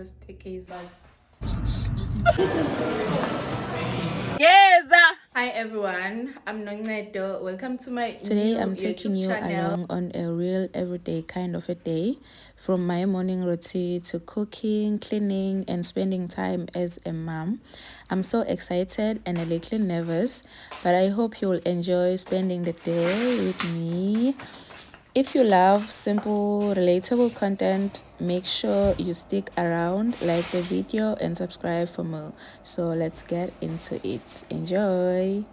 staircase like yes. Hi everyone, I'm Noncedo. Welcome to my Today new I'm taking YouTube you channel. along on a real everyday kind of a day, from my morning routine to cooking, cleaning and spending time as a mom. I'm so excited and a little nervous, but I hope you'll enjoy spending the day with me. If you love simple, relatable content, make sure you stick around, like the video and subscribe for more. So let's get into it. Enjoy!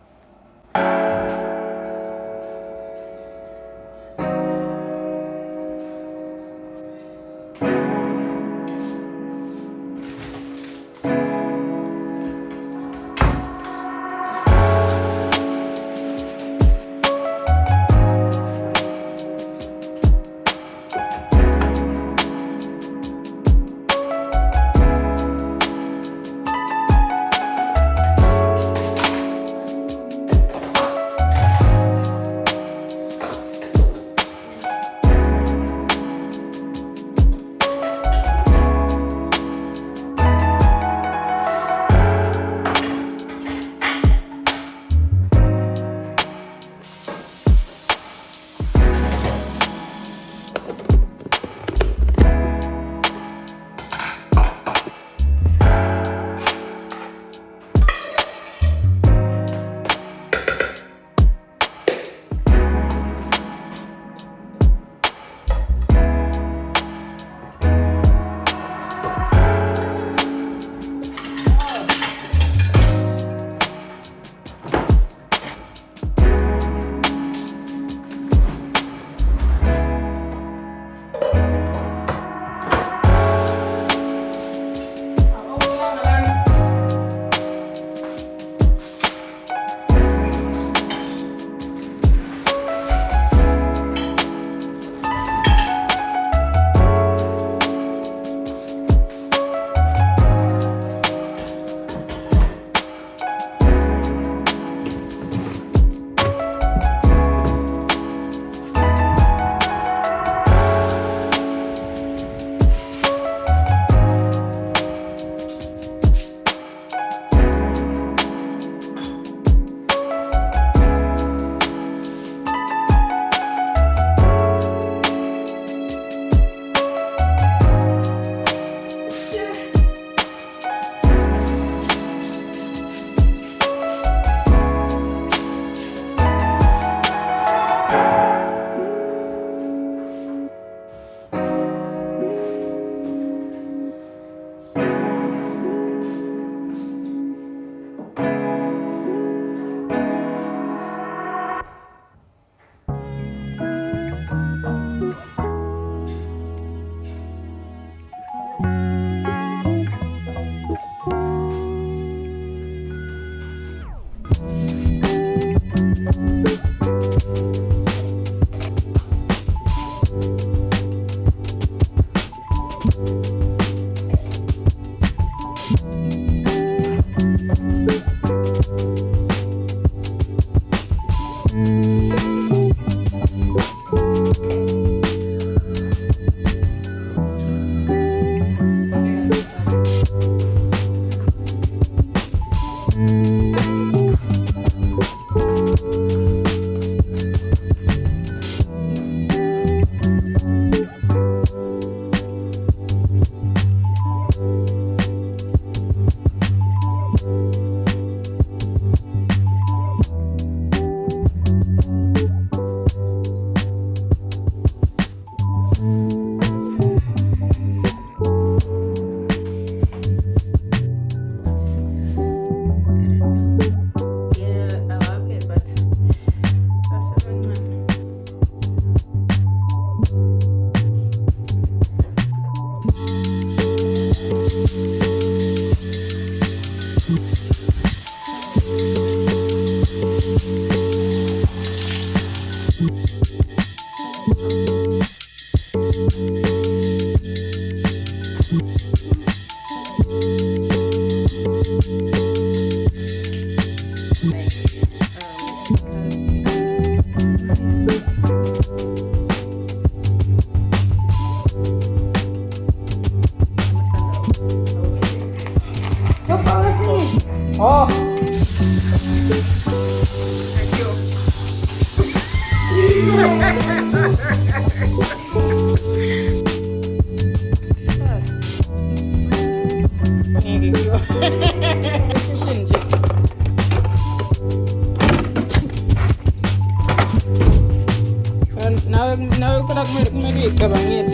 Nawe phela kumele uyicabangele.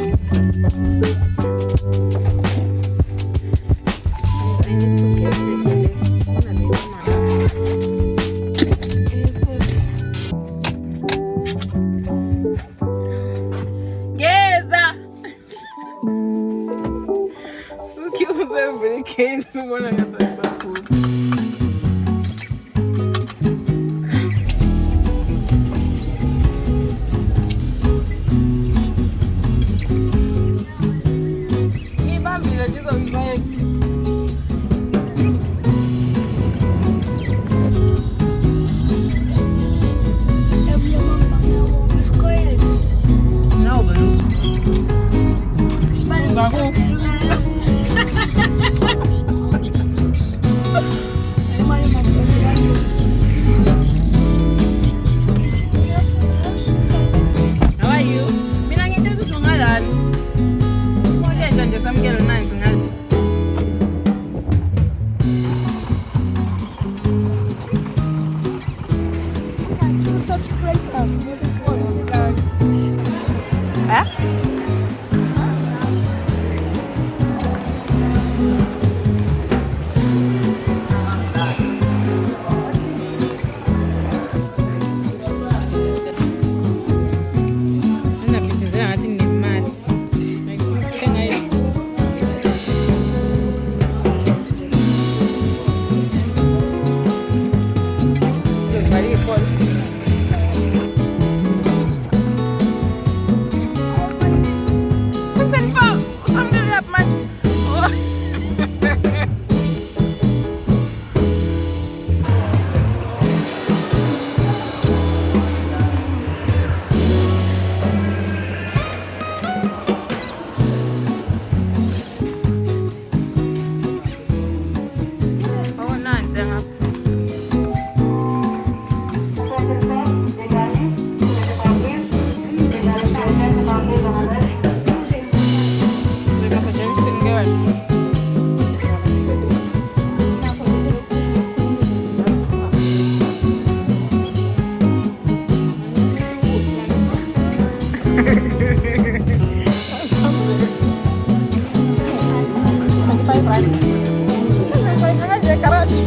I need to get rid Geza. Ukiuza vile kesi mbona nataka kuku. Garage,